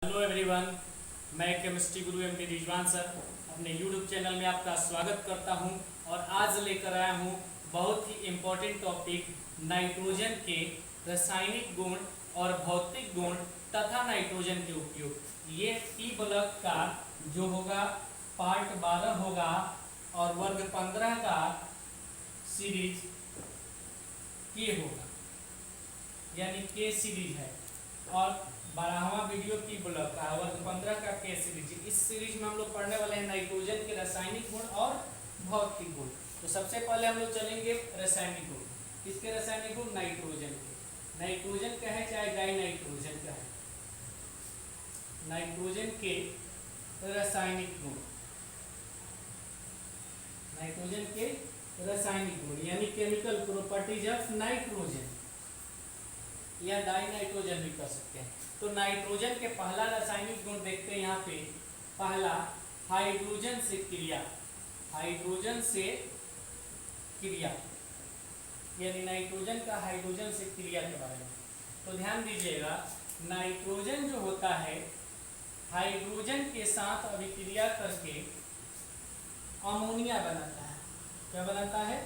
Hello everyone, मैं chemistry गुरु M D Rizwan sir अपने YouTube channel में आपका स्वागत करता हूं और आज लेकर आया हूं बहुत ही इम्पोर्टेंट टॉपिक नाइट्रोजन के रासायनिक गुण और भौतिक गुण तथा नाइट्रोजन के उपयोग। ये टी ब्लॉक का जो होगा पार्ट 12 होगा और वर्ग 15 का सीरीज के होगा, यानी के सीरीज है और 12वां वीडियो टी ब्लॉक का वर्ग 15 का के सीरीज। इस सीरीज में हम लोग पढ़ने वाले हैं नाइट्रोजन के रासायनिक गुण और भौतिक गुण। तो सबसे पहले हम लोग चलेंगे रासायनिक गुण। किसके रासायनिक गुण? नाइट्रोजन के। नाइट्रोजन का है चाहे डाई नाइट्रोजन का है, नाइट्रोजन के रासायनिक गुण, नाइट्रोजन के रासायनिक गुण यानी केमिकल प्रॉपर्टीज ऑफ नाइट्रोजन या डाई नाइट्रोजन भी कर सकते हैं। तो नाइट्रोजन के पहला रासायनिक गुण देखते हैं यहाँ पे। पहला हाइड्रोजन से क्रिया, हाइड्रोजन से क्रिया यानी नाइट्रोजन का हाइड्रोजन से क्रिया के बारे में। तो ध्यान दीजिएगा, नाइट्रोजन जो होता है हाइड्रोजन के साथ अभिक्रिया करके अमोनिया बनाता है। क्या बनाता है?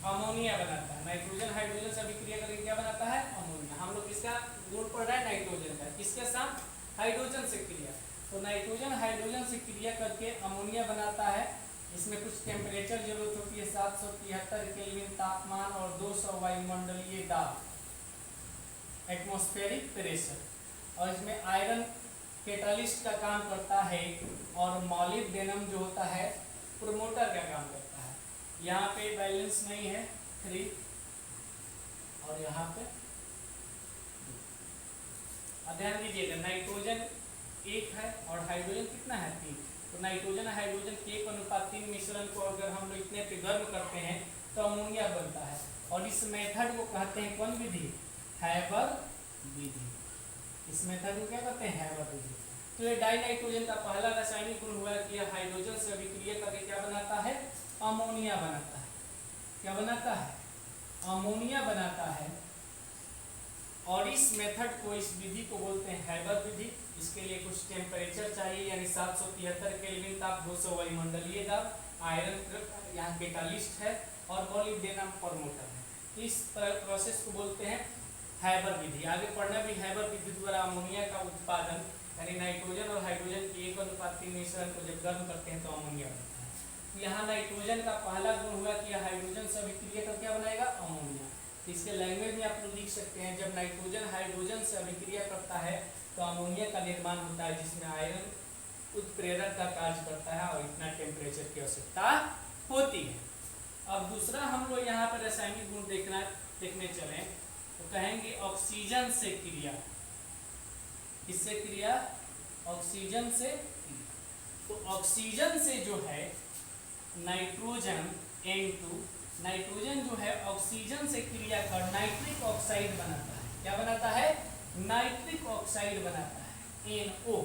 अमोनिया बनाता है। नाइट्रोजन हाइड्रोजन से अभिक्रिया करके क्या बनाता है? अमोनिया। हम लोग किसका गुण पढ़ रहे हैं? नाइट्रोजन का। किसके साथ? हाइड्रोजन से क्रिया। तो नाइट्रोजन हाइड्रोजन से क्रिया करके अमोनिया बनाता है। इसमें कुछ टेम्परेचर जरूरत होती है, 773 केल्विन तापमान और 200 वायुमंडलीय दाब, एटमॉस्फेरिक प्रेशर। और इसमें आयरन कैटालिस्ट का काम करता है और मॉलिब्डेनम जो होता है प्रोमोटर का काम करता है। यहाँ पे बैलेंस नहीं है 3 और यहाँ पे ध्यान दीजिएगा, नाइट्रोजन 1 है और हाइड्रोजन कितना है? 3। तो नाइट्रोजन हाइड्रोजन के 1:3 मिश्रण को अगर हम लोग इतने पे गर्म करते हैं तो अमोनिया बनता है। और इस मेथड को कहते हैं कौन विधि? हैबर विधि। इस मेथड को क्या कहते हैं? हैबर विधि। तो ये डाई नाइट्रोजन का पहला रासायनिक गुण हुआ कि यह हाइड्रोजन से अभिक्रिया करके क्या बनाता है? अमोनिया बनाता है। क्या बनाता है? अमोनिया बनाता है। और इस मेथड को, इस विधि को बोलते हैं हैबर विधि। इसके लिए कुछ टेम्परेचर चाहिए, यानी 773 केल्विन ताप, 200 वायुमंडलीय दाब, आयरन यहाँ कैटालिस्ट है और मॉलिब्डेनम प्रमोटर है। तो इस प्रोसेस को बोलते हैं हैबर विधि। आगे पढ़ना भी हैबर विधि द्वारा अमोनिया का उत्पादन, यानी नाइट्रोजन और हाइड्रोजन के 1:3 मिश्रण को जब गर्म करते हैं तो अमोनिया बनता है। यहाँ नाइट्रोजन का पहला गुण हुआ कि हाइड्रोजन से अभिक्रिया कर क्या बनाएगा? अमोनिया। तो इसके लैंग्वेज में आप लोग लिख सकते हैं, जब नाइट्रोजन हाइड्रोजन से अभिक्रिया करता है तो अमोनिया का निर्माण होता है, जिसमें आयरन उत्प्रेरक का कार्य करता है और इतना टेम्परेचर की आवश्यकता होती है। अब दूसरा हम लोग यहाँ पर रासायनिक गुण देखने चले तो कहेंगे ऑक्सीजन से क्रिया। किससे क्रिया? ऑक्सीजन से। तो ऑक्सीजन से जो है नाइट्रोजन N2, नाइट्रोजन जो है ऑक्सीजन से क्रिया कर नाइट्रिक ऑक्साइड बनाता है। क्या बनाता है? नाइट्रिक ऑक्साइड बनाता है, NO।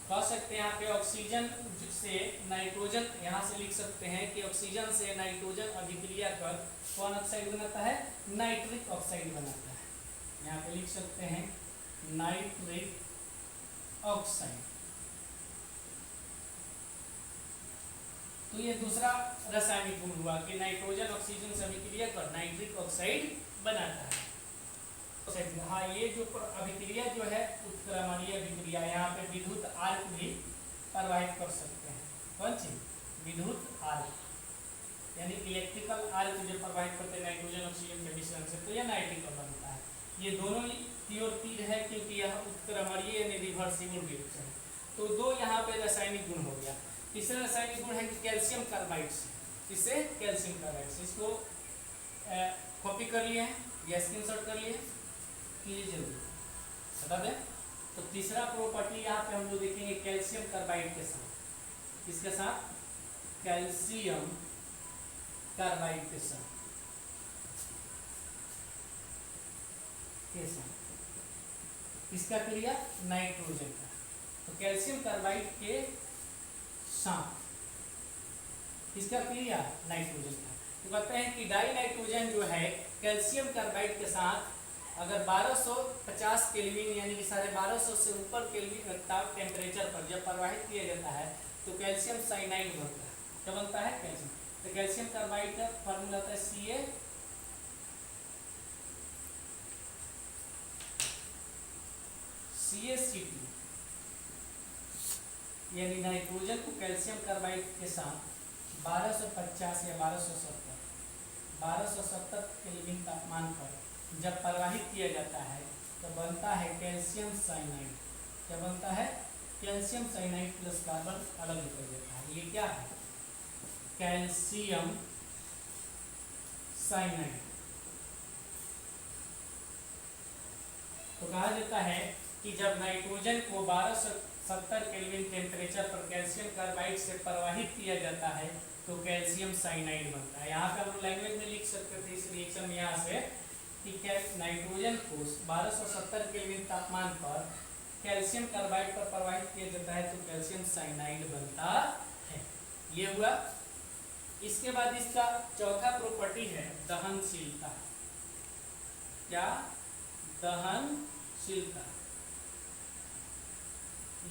कह सकते हैं यहाँ पे ऑक्सीजन से नाइट्रोजन, यहाँ से लिख सकते हैं कि ऑक्सीजन से नाइट्रोजन अभिक्रिया कर कौन ऑक्साइड बनाता है? नाइट्रिक ऑक्साइड बनाता है। यहाँ पे लिख सकते हैं नाइट्रिक ऑक्साइड। तो ये दूसरा रासायनिक गुण हुआ कि नाइट्रोजन ऑक्सीजन से अभिक्रिया कर नाइट्रिक ऑक्साइड बनाता है। हाँ, ये जो अभिक्रिया जो है उत्क्रमणीय अभिक्रिया, यहाँ पे विद्युत आर्क भी प्रवाहित कर सकते हैं। कौन सी? विद्युत आर्क यानी इलेक्ट्रिकल आर्क जो प्रवाहित करते हैं नाइट्रोजन ऑक्सीजन के मिश्रण से, तो यह नाइट्रिक बनता है। ये दोनों प्योर तीर है क्योंकि यह उत्क्रमणीय यानी रिवर्सिबल रिएक्शन। तो दो यहाँ पे रासायनिक गुण हो गया। तीसरा रासायनिक गुण है कि कैल्शियम कार्बाइड से। इससे कैल्शियम कार्बाइड से, इसको कॉपी कर लिए हैं या स्क्रीनशॉट कर लिए, जरूर बता दें। तो तीसरा प्रॉपर्टी यहाँ पे हम लोग देखेंगे कैल्शियम कार्बाइड के साथ। किसके साथ? कैल्शियम कार्बाइड के साथ। किसका क्रिया? नाइट्रोजन का। तो कैल्शियम कार्बाइड के साथ किसका क्रिया? नाइट्रोजन का। तो कहते हैं कि डाई नाइट्रोजन जो है कैल्शियम कार्बाइड के साथ अगर 1250 केल्विन यानी कि 1250 से ऊपर केल्विन टेम्परेचर पर जब प्रवाहित किया जाता है तो कैल्शियम साइनाइड बनता है। क्या बनता है? कैल्शियम। तो कैल्शियम कार्बाइड का फॉर्मूला होता है CaCO2 यानी नाइट्रोजन को कैल्शियम कार्बाइड के साथ 1250 या 1270 केल्विन तापमान पर जब प्रवाहित किया जाता है तो बनता है कैल्शियम साइनाइड। क्या बनता है? कैल्शियम साइनाइड प्लस कार्बन अलग निकल जाता है। ये क्या है? Calcium cyanide. तो कहा जाता है कि जब नाइट्रोजन को 1270 केल्विन टेम्परेचर पर कैल्शियम कार्बाइड से प्रवाहित किया जाता है तो कैल्शियम साइनाइड बनता है। यहाँ पे हम लोग लैंग्वेज में लिख सकते थे इस रिएक्शन में यहाँ से कि नाइट्रोजन को 1270 केल्विन तापमान पर कैल्शियम कार्बाइड पर प्रवाहित किया जाता है तो कैल्शियम साइनाइड बनता है। ये हुआ। इसके बाद इसका चौथा प्रॉपर्टी है दहनशीलता। क्या? दहनशीलता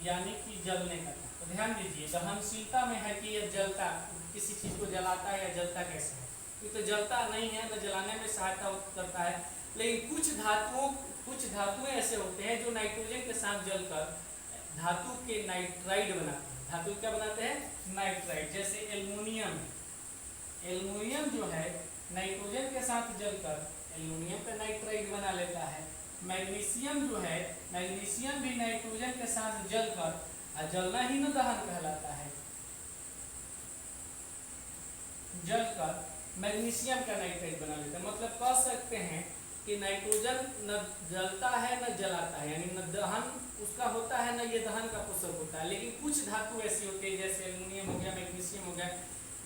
यानी कि जलने का। तो ध्यान दीजिए, दहनशीलता में है कि यह जलता, किसी चीज को जलाता है या जलता कैसे है। ये तो जलता नहीं है, न जलाने में सहायता करता है, लेकिन कुछ धातुएं ऐसे होते हैं जो नाइट्रोजन के साथ जलकर धातु के नाइट्राइड बनाते हैं। धातु क्या बनाते हैं? नाइट्राइड। जैसे एल्युमिनियम। एल्युमिनियम जो है नाइट्रोजन के साथ जलकर एल्युमिनियम का नाइट्राइड बना लेता है। मैग्नीशियम जो है, मैग्नीशियम भी नाइट्रोजन के साथ जलकर, जलना ही न दहन कहलाता है, जलकर मैग्नीशियम का नाइट्राइड बना लेता है। मतलब कह सकते हैं कि नाइट्रोजन न जलता है न जलाता है, यानी न दहन उसका होता है न ये दहन का पोषक होता है। लेकिन कुछ धातु ऐसी होती है जैसे एल्युमिनियम हो गया, मैग्नीशियम हो गया,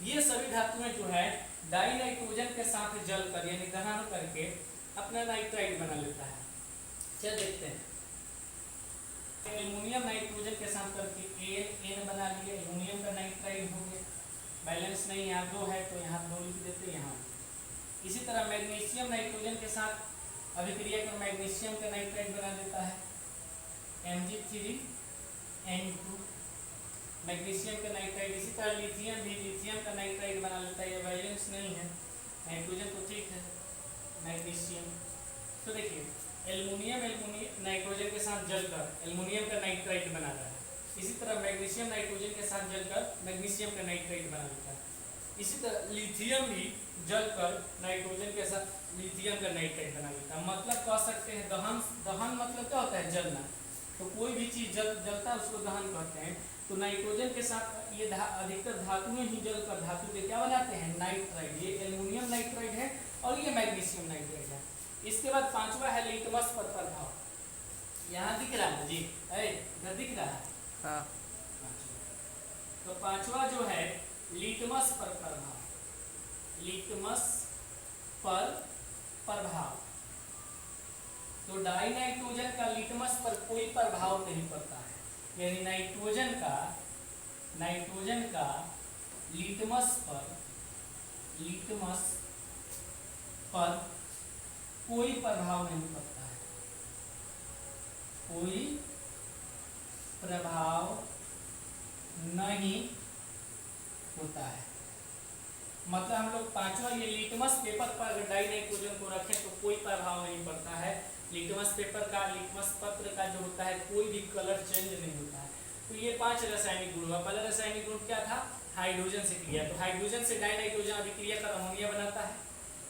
ये सभी धातुएं जो है डाई नाइट्रोजन के साथ जलकर यानी दहन करके अपना नाइट्राइड बना लेता है। चल देखते हैं। एल्युमिनियम नाइट्रोजन के साथ करके एन बना लिए, एल्युमिनियम का नाइट्राइड हो गया। बैलेंस नहीं, यहाँ 2 है तो यहाँ 2 लिख देते यहाँ। इसी तरह मैग्नीशियम नाइट्रोजन के साथ अभिक्रिया कर मैग्नीशियम का नाइट्राइड बना देता है Mg3N2 मैग्नीशियम का नाइट्राइड। इसी तरह लिथियम भी लिथियम का नाइट्राइड बना लेता है। ये बैलेंस नहीं है, नाइट्रोजन तो ठीक है, मैग्नीशियम। तो देखिए एल्युमिनियम नाइट्रोजन के साथ जलकर एल्युमिनियम का नाइट्राइड बना रहा है। इसी तरह मैग्नीशियम नाइट्रोजन के साथ जलकर मैग्नीशियम का नाइट्राइड बना लेता है। इसी तरह लिथियम भी जलकर नाइट्रोजन के साथ लिथियम का नाइट्राइड बना लेता है। मतलब कह सकते हैं दहन मतलब क्या होता है? जलना। तो कोई भी चीज जलता है उसको दहन कहते हैं। तो नाइट्रोजन के साथ ये अधिकतर धातुएं ही जलकर धातु के क्या बनाते हैं? नाइट्राइड। ये एल्युमिनियम नाइट्राइड है और ये मैग्नीशियम नाइट्राइड है। इसके बाद पांचवा है लिटमस पर प्रभाव। यहाँ दिख रहा है जी, इधर दिख रहा है। हाँ। तो पांचवा जो है लिटमस पर प्रभाव। लिटमस पर प्रभाव। तो डाई नाइट्रोजन का लिटमस पर कोई प्रभाव नहीं पड़ता है, यानी नाइट्रोजन का लिटमस पर कोई प्रभाव नहीं पड़ता है, कोई प्रभाव नहीं होता है। मतलब हम लोग पांचवा ये लिटमस पेपर पर अगर डाई नाइट्रोजन को रखें तो कोई प्रभाव नहीं पड़ता है। लिटमस पेपर का, लिटमस पत्र का जो होता है कोई भी कलर चेंज नहीं होता है। तो ये 5 रासायनिक गुण हुआ। पहला रासायनिक गुण क्या था? हाइड्रोजन से क्रिया। तो हाइड्रोजन से डाई नाइट्रोजन अभिक्रिया कर अमोनिया बनाता है।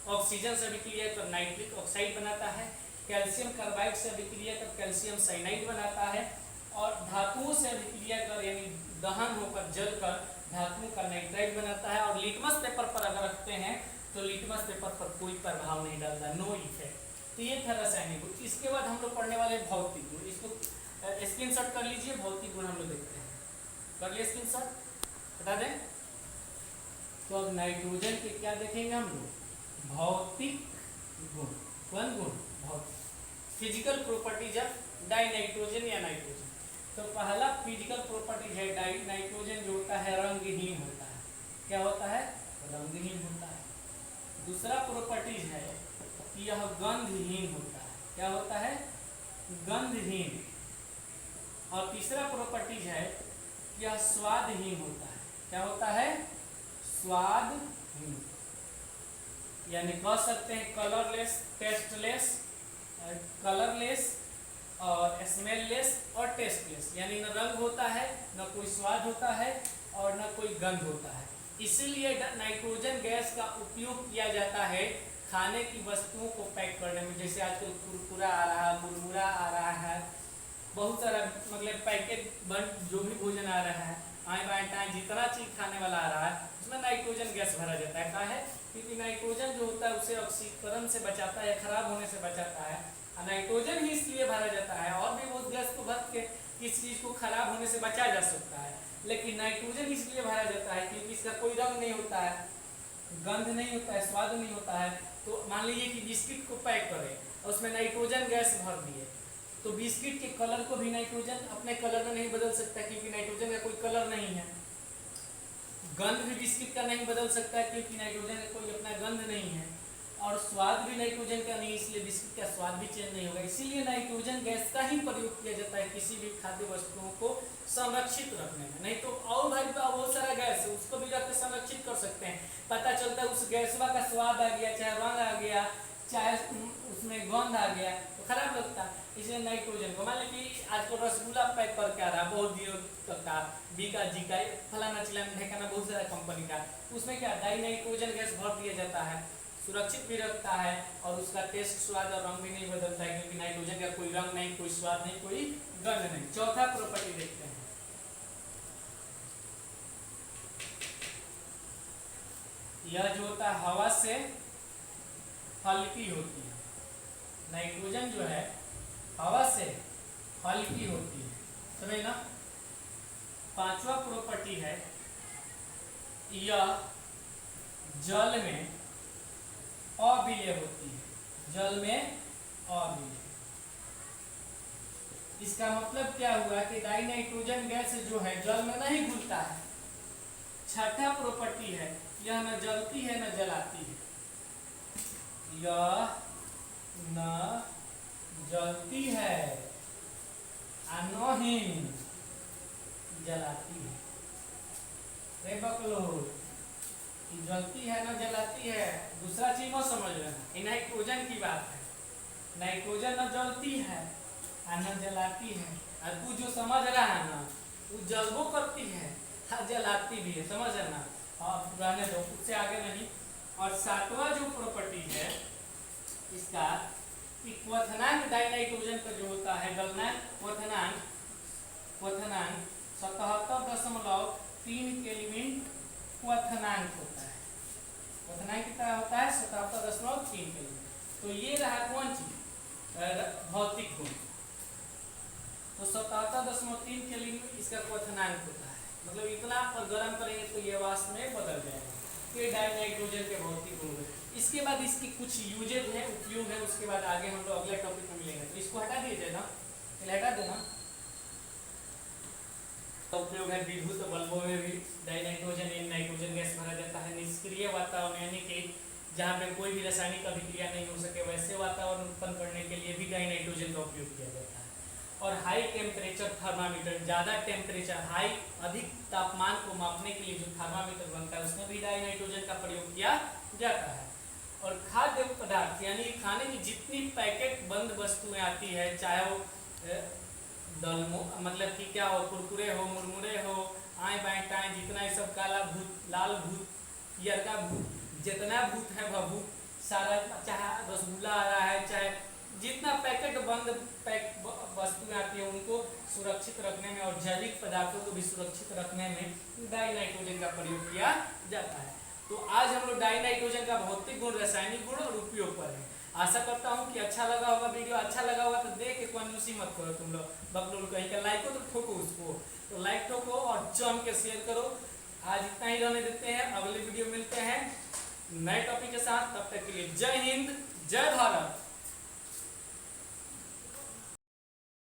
ऑक्सीजन से अभिक्रिया कर नाइट्रिक ऑक्साइड बनाता है। कैल्शियम कार्बाइड से अभिक्रिया कर कैल्शियम साइनाइड बनाता है। और धातुओं से अभिक्रिया कर यानी दहन होकर जलकर धातुओं का नाइट्राइड बनाता है। और लिटमस पेपर पर अगर रखते हैं तो लिटमस पेपर पर कोई प्रभाव नहीं डालता, नो इफेक्ट। तो ये था रासायनिक गुण। इसके बाद हम लोग पढ़ने वाले भौतिक गुण। इसको स्क्रीनशॉट कर लीजिए। भौतिक गुण हम लोग देखते हैं। कर लिए स्क्रीनशॉट? बता दें। तो अब नाइट्रोजन के क्या देखेंगे हम लोग? भौतिक गुण। कौन गुण? भौतिक। Physical properties of die nitrogen या नाइट्रोजन। तो पहला फिजिकल प्रॉपर्टीज है डाई नाइट्रोजन जो होता है रंगहीन होता है। क्या होता है? रंगहीन होता है। दूसरा प्रॉपर्टीज है कि यह गंधहीन होता है। क्या होता है, गंधहीन। और तीसरा प्रॉपर्टीज है कि यह स्वादहीन होता है। क्या होता है, स्वादहीन, यानी कह सकते हैं कलरलेस, टेस्टलेस, कलरलेस और स्मेललेस और टेस्टलेस, यानी न रंग होता है, न कोई स्वाद होता है और न कोई गंध होता है। इसीलिए नाइट्रोजन गैस का उपयोग किया जाता है खाने की वस्तुओं को पैक करने में। जैसे आजकल कुरकुरा आ रहा है, मुरमुरा आ रहा है, बहुत सारा मतलब पैकेट बन जो भी भोजन आ रहा है, आए बाएं टाएं जितना चीज खाने वाला आ रहा है उसमें नाइट्रोजन गैस भरा जाता है। क्या है, क्योंकि नाइट्रोजन जो होता है उसे ऑक्सीकरण से बचाता है, खराब होने से बचाता है। नाइट्रोजन ही इसलिए भरा जाता है, और भी बहुत गैस को भर के किस चीज को खराब होने से बचा जा सकता है, लेकिन नाइट्रोजन इसलिए भरा जाता है क्योंकि इसका कोई रंग नहीं होता है, गंध नहीं होता है, स्वाद नहीं होता है। तो मान लीजिए कि बिस्किट को पैक करें और उसमें नाइट्रोजन गैस भर दिए, तो बिस्किट के कलर को भी नाइट्रोजन अपने कलर में नहीं बदल सकता क्योंकि नाइट्रोजन का कोई कलर नहीं है। गंध भी बिस्किट का नहीं बदल सकता है क्योंकि नाइट्रोजन का कोई अपना गंध नहीं है। और स्वाद भी नाइट्रोजन का नहीं, इसलिए बिस्किट का स्वाद भी चेंज नहीं होगा। इसीलिए नाइट्रोजन गैस का ही प्रयोग किया जाता है किसी भी खाद्य वस्तुओं को संरक्षित रखने में। नहीं तो और भाई बहुत सारा गैस है, उसको भी रख के संरक्षित कर सकते हैं, पता चलता है उस गैसवा का स्वाद आ गया, चाहे रंग आ गया, चाहे उसमें गंध आ गया, तो खराब लगता है। इसलिए नाइट्रोजन को मान लीजिए आजकल रसगुल्ला पैक करके आ रहा है बहुत दिनों तक का, बीका जी का, फलाना चिलाना ढेकाना, बहुत सारा कंपनी का, उसमें क्या डाई नाइट्रोजन गैस भर दिया जाता है, सुरक्षित भी रखता है और उसका टेस्ट, स्वाद और रंग भी नहीं बदलता है क्योंकि नाइट्रोजन का कोई रंग नहीं, कोई स्वाद नहीं, कोई गंध नहीं। चौथा प्रॉपर्टी देखते हैं, यह जो होता है हवा से हल्की होती है। नाइट्रोजन जो है हवा से हल्की होती है, समझे ना। पांचवा प्रॉपर्टी है, यह जल में अविलेय होती है, जल में अविलेय। इसका मतलब क्या हुआ कि डाई नाइट्रोजन गैस जो है जल में नहीं घुलता है। छठा प्रॉपर्टी है, यह न जलती है न जलाती है, यह न जलती है और न ही जलाती है। रे बकलोल, जलती है ना जलाती है, दूसरा चीज मत समझ लेना, नाइट्रोजन की बात है। नाइट्रोजन न जलती है और न जलाती है, और तू जो समझ रहा है ना वो जलबो करती है और जलाती भी है, समझ ना। हाँ रहने दो, उससे आगे नहीं। और सातवां जो प्रॉपर्टी है इसका, क्वथनांक डाइनाइट्रोजन का जो होता है गलनांक, क्वथनांक 77.3 केल्विन क्वथनांक होता है। क्वथनांक कितना होता है, 77.3 केल्विन। तो ये रहा कौन चीज, भौतिक गुण। तो 77.3 केल्विन इसका क्वथनांक होता है, मतलब इतना पर गर्म करेंगे तो ये वाष्प में बदल जाएगा। ये डाइनाइट्रोजन के भौतिक गुण है। इसके बाद इसकी कुछ यूजेज है, उपयोग है, उसके बाद आगे हम लोग अगले टॉपिक में मिलेंगे। तो इसको हटा दीजिए ना, हटा देना। उपयोग है विद्युत बल्बों में भी डाइनाइट्रोजन या नाइट्रोजन गैस भरा जाता है। निष्क्रिय वातावरण यानी कि जहाँ पे कोई भी रासायनिक अभिक्रिया नहीं हो सके वैसे वातावरण उत्पन्न करने के लिए भी डाइनाइट्रोजन का उपयोग किया जाता है। और हाई टेम्परेचर थर्मामीटर, ज़्यादा टेम्परेचर, हाई अधिक तापमान को मापने के लिए जो थर्मामीटर बनता है उसमें भी डाइनाइट्रोजन का प्रयोग किया जाता है। और खाद्य पदार्थ यानी खाने की जितनी पैकेट बंद वस्तुएं आती है, चाहे वो दलमो मतलब कि क्या हो, कुरकुरे हो, मुरमुरे हो, आए बाएं टाएं, जितना ये सब काला भूत, लाल भूत, पियरका भूत, जितना भूत है भभूत सारा, चाहे रसगुल्ला आ रहा है, चाहे जितना पैकेट बंद वस्तुएं आती है उनको सुरक्षित रखने में और जैविक पदार्थों को भी सुरक्षित रखने में डाइनाइट्रोजन का प्रयोग किया जाता है। तो आज हम लोग डाइनाइट्रोजन का भौतिक गुण, रासायनिक गुण और उपयोग पर है। आशा करता हूँ कि अच्छा लगा होगा वीडियो। अच्छा लगा होगा तो देख के कंजूसी मत करो तुम लोग, बबलूल कहीं का लाइक हो तो ठोको उसको, तो लाइक ठोको और जम के शेयर करो। आज इतना ही रहने देते हैं, अगले वीडियो मिलते हैं नए टॉपिक के साथ। तब तक के लिए जय हिंद, जय भारत।